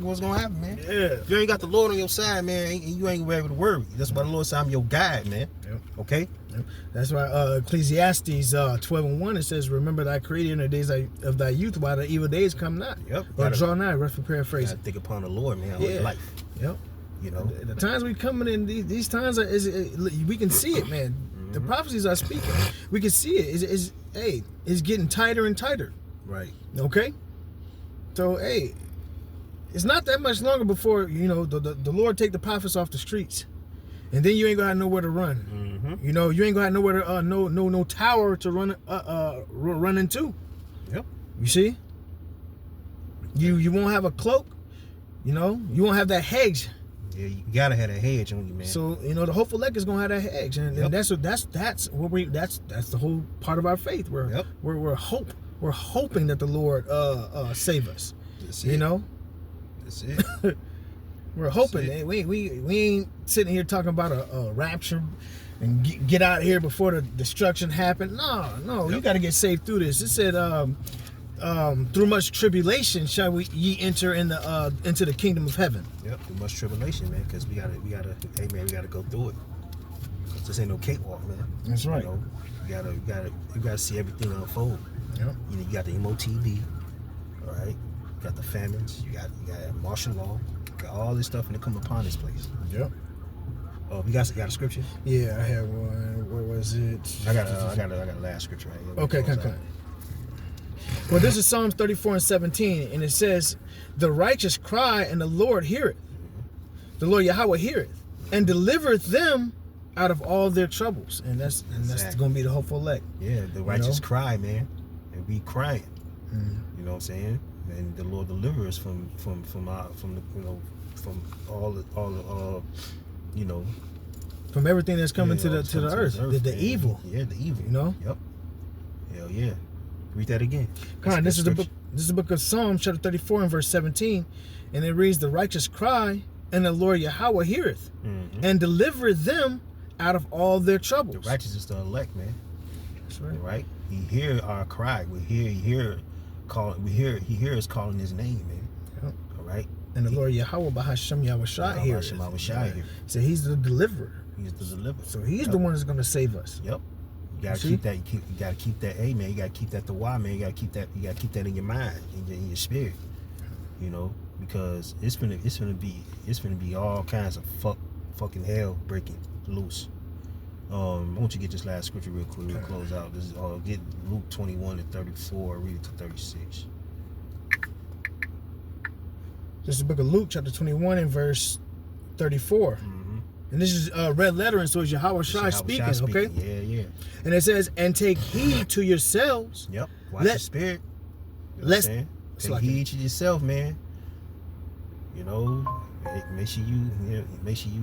what's gonna happen, man. Yeah. If you ain't got the Lord on your side, man, you ain't gonna be able to worry. That's why the Lord said I'm your guide, man. Yep. Okay? Yep. That's why Ecclesiastes 12:1 it says, "Remember thy Creator in the days of thy youth, while the evil days come not." Yep. Or draw nigh. Rough for You paraphrasing. gotta think upon the Lord, man, all Yeah. your life. Yep. You know? The times we coming in, these times we can see it, man. The prophecies are speaking. We can see it. It's getting tighter and tighter. Right. Okay. So hey, it's not that much longer before the Lord take the prophets off the streets, and then you ain't gonna have nowhere to run. Mm-hmm. You ain't gonna have nowhere to no tower to run into. Yep. You see. You won't have a cloak. You won't have that hedge. Yeah, you gotta have a hedge on you, man. So the hopeful elect is gonna have that hedge, and Yep. that's the whole part of our faith. We're hoping that the Lord save us. That's it. That's it. We're hoping. That's it. We ain't sitting here talking about a rapture and get out of here before the destruction happened. No, you got to get saved through this. It said through much tribulation shall ye enter into the kingdom of heaven. Yep, through much tribulation, man, because we gotta go through it. 'Cause this ain't no cakewalk, man. That's right. You gotta see everything unfold. Yep. You got the MOTV, all right. You got the famines. You got martial law. You got all this stuff, and it come upon this place. Yep. Oh, you got a scripture? Yeah, I have one. Where was it? I got a last scripture right here. Okay, come. Well, this is Psalms 34:17, and it says, "The righteous cry, and the Lord heareth. The Lord Yahweh heareth, and delivereth them out of all their troubles." And that's Exactly. going to be the hopeful elect. Yeah, the righteous know? cry, man, and we crying. Mm. You know what I'm saying? And the Lord delivers us from all the From everything that's coming to the earth, the man. evil. Yeah, the evil. Yep. Hell yeah. Read that again. Come on, That's this is the book of Psalms, chapter 34 and verse 17, and it reads, "The righteous cry, and the Lord Yahweh heareth, and delivereth them out of all their troubles." The righteous is the elect, man. That's right. Right? He hear our cry. He hear us calling his name, man. Yep. All right? And the Lord Yahweh Bahasham Yahushua here. So he's the deliverer. He's the deliverer. So he's the one that's going to save us. Yep. You gotta keep that. You gotta keep that. Hey man, you gotta keep that the why, man. You gotta keep that. You gotta keep that in your mind, in your spirit. You know, because it's gonna be all kinds of fucking hell breaking loose. I want you to get this last scripture real quick. We'll close out. This is get Luke 21:34. Read it to 36. This is the book of Luke, chapter 21, and verse 34. And this is red lettering, so it's Yahweh Shai speaking, okay? Yeah. And it says, and take heed to yourselves. Yep. Watch your spirit. You know take heed to yourself, man. You know, make sure you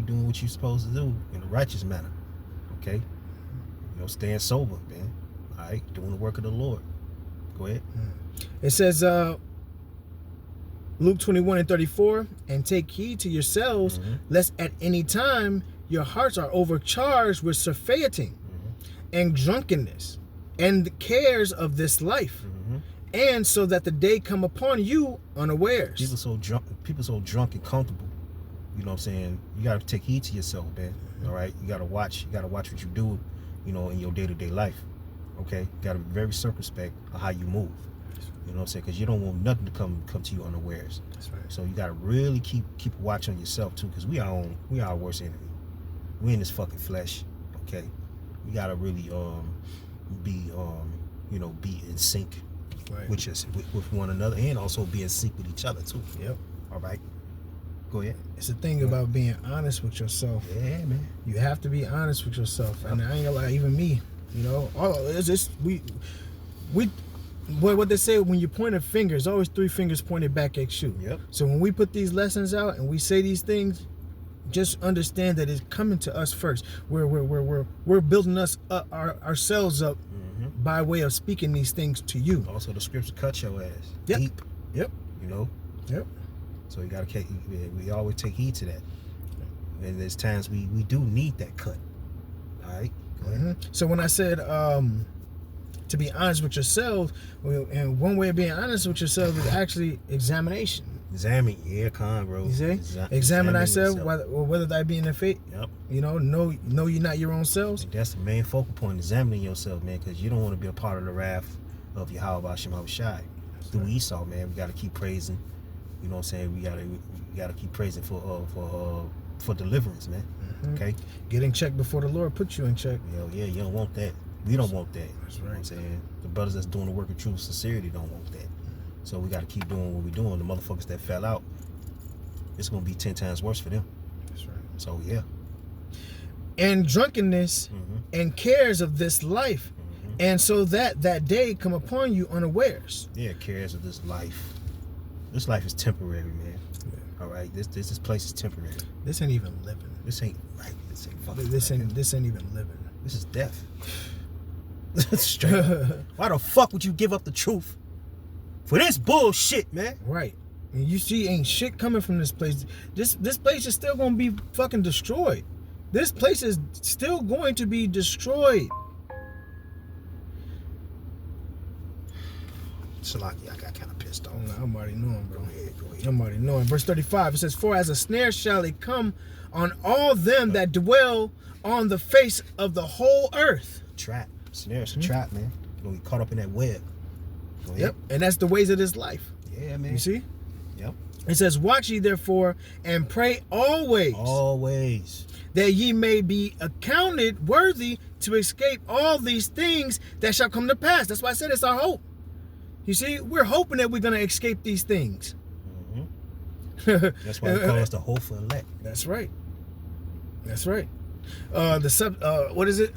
doing what you're supposed to do in a righteous manner. Okay? You know, staying sober, man. All right? Doing the work of the Lord. Go ahead. It says, Luke 21:34, and take heed to yourselves, lest at any time your hearts are overcharged with surfeiting and drunkenness and the cares of this life, and so that the day come upon you unawares. People so drunk and comfortable. You know what I'm saying? You gotta take heed to yourself, man. All right, you gotta watch what you do, you know, in your day-to-day life. Okay, you gotta be very circumspect of how you move. You know what I'm saying? Because you don't want nothing to come to you unawares. That's right. So you gotta really keep a watch on yourself too, because we are our worst enemy. We in this fucking flesh. Okay, we gotta really be in sync with one another, and also be in sync with each other too. Yep. All right. Go ahead. It's the thing about being honest with yourself. Yeah, man. You have to be honest with yourself, and I ain't gonna lie, even me. You know, it's just we. What they say, when you point a finger, it's always three fingers pointed back at you. Yep. So when we put these lessons out and we say these things, just understand that it's coming to us first. We're building us up, ourselves up by way of speaking these things to you. Also, the scripture cut your ass deep. Yep. You know. Yep. So you gotta we always take heed to that. And there's times we do need that cut. All right. Go ahead. So when I said to be honest with yourself, and one way of being honest with yourself is actually examination. Examine, bro. You see? Examine ourselves, whether that be in the faith. Yep. You know you're not your own selves. And that's the main focal point, examining yourself, man, because you don't want to be a part of the wrath of Yahweh Shai through Esau, man. We got to keep praising. You know what I'm saying? We gotta keep praising for deliverance, man. Okay. Get in check before the Lord puts you in check. Hell yeah, you don't want that. We don't want that. That's right. You know what I'm saying? The brothers that's doing the work of truth sincerity don't want that. So we got to keep doing what we're doing. The motherfuckers that fell out, it's going to be 10 times worse for them. That's right. So yeah. And drunkenness and cares of this life. And so that day come upon you unawares. Yeah, cares of this life. This life is temporary, man. Yeah. All right, this place is temporary. This ain't even living. This ain't right. This ain't fucking. This ain't even living. This is death. Straight up. Why the fuck would you give up the truth for this bullshit, man? Right. And you see, ain't shit coming from this place. This place is still gonna be fucking destroyed. This place is still going to be destroyed. Salaki, I got kind of pissed off. I'm already knowing, bro. Go ahead. I'm already knowing. Verse 35, it says, for as a snare shall it come on all them that dwell on the face of the whole earth. Trap. Snare's a trap, man. You're going to be caught up in that web. Yep. And that's the ways of this life. Yeah, man. You see? Yep. It says, watch ye therefore and pray always. Always. That ye may be accounted worthy to escape all these things that shall come to pass. That's why I said it's our hope. You see, we're hoping that we're going to escape these things. That's why we call us the hopeful elect. That's right. That's right. What is it?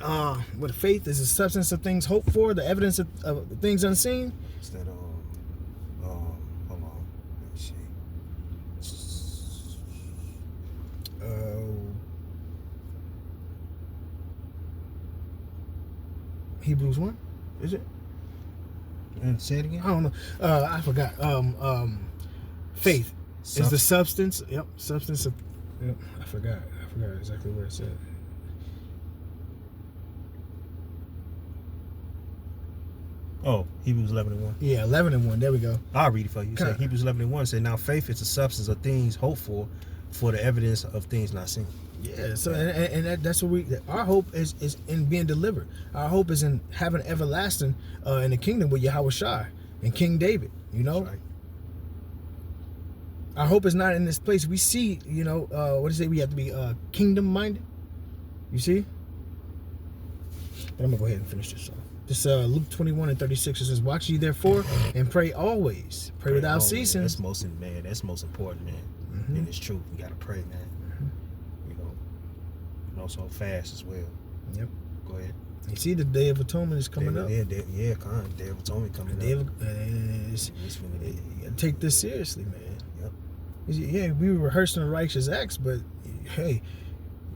What faith is the substance of things hoped for, the evidence of things unseen. It's that hold on, let me see. Hebrews 1, is it? And say it again. I don't know. I forgot. Faith is the substance. Yep, substance of. Yep, I forgot exactly where it said. Oh, Hebrews 11:1. Yeah, 11:1. There we go. I'll read it for you. It said, Hebrews 11:1 said, now faith is the substance of things hoped for the evidence of things not seen. Yeah, so that's what our hope is in being delivered. Our hope is in having everlasting in the kingdom with Yahweh Shai and King David, you know. That's right. Our hope is not in this place. We see, you know, what is it? We have to be kingdom minded. You see? But I'm gonna go ahead and finish this off. This Luke 21:36, it says, watch ye therefore and pray always. Pray without always. ceasing. That's most important, man. Mm-hmm. And it's true. You gotta pray, man. So fast as well. Yep. Go ahead. You see, the Day of Atonement is coming up. Yeah, Day of Atonement coming up. You gotta take this seriously, man. Yep. Yeah, we were rehearsing the righteous acts, but hey,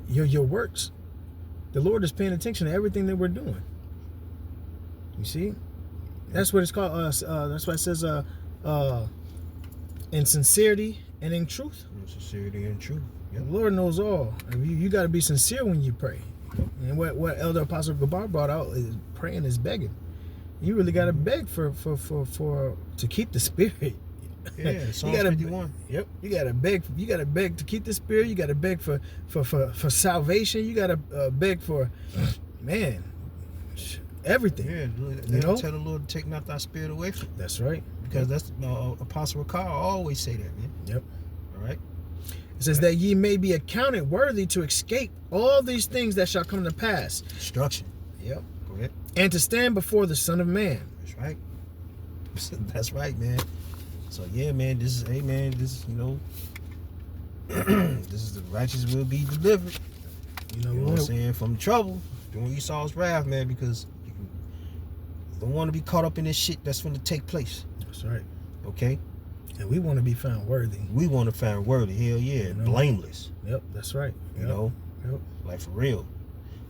your works, the Lord is paying attention to everything that we're doing. You see, that's what it's called. That's why it says, in sincerity and in truth. In sincerity and truth. Yep. The Lord knows all. You got to be sincere when you pray. And what Elder Apostle Gabar brought out is praying is begging. You really got to beg for to keep the spirit. Yeah, Psalm you gotta, 51. Yep. You got to beg. You got to beg to keep the spirit. You got to beg for salvation. You got to beg for, man, everything. Yeah, you know. Tell the Lord to take not thy spirit away from you. That's right. Because that's Apostle Ricard always say that, man. Yep. All right. It says that ye may be accounted worthy to escape all these things that shall come to pass. Destruction. Yep. Go ahead. And to stand before the Son of Man. That's right. That's right, man. So yeah, man, this is this you know this is the righteous will be delivered. You know what I'm saying? From trouble, during Esau's wrath, man, because you don't want to be caught up in this shit that's going to take place. That's right. Okay? And we want to be found worthy. We want to find worthy. Hell yeah. You know? Blameless. Yep, that's right. You know? Yep. Like for real.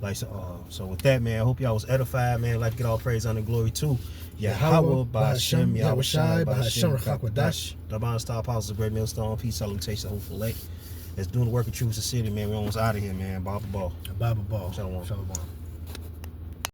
Like so with that, man, I hope y'all was edified, man. Like to get all praise, honor, and glory too. Yahweh, Ba'Hashem, Yahweh Shai, Ba'Hashem, Rakakwadash. Daban Star Apostles, Great Millstone, Peace, Salutation, Hopeful Lake. Let's do the work of true sincerity, man. We almost out of here, man. Baba Ball. Baba Ball. Shalom. Shalom.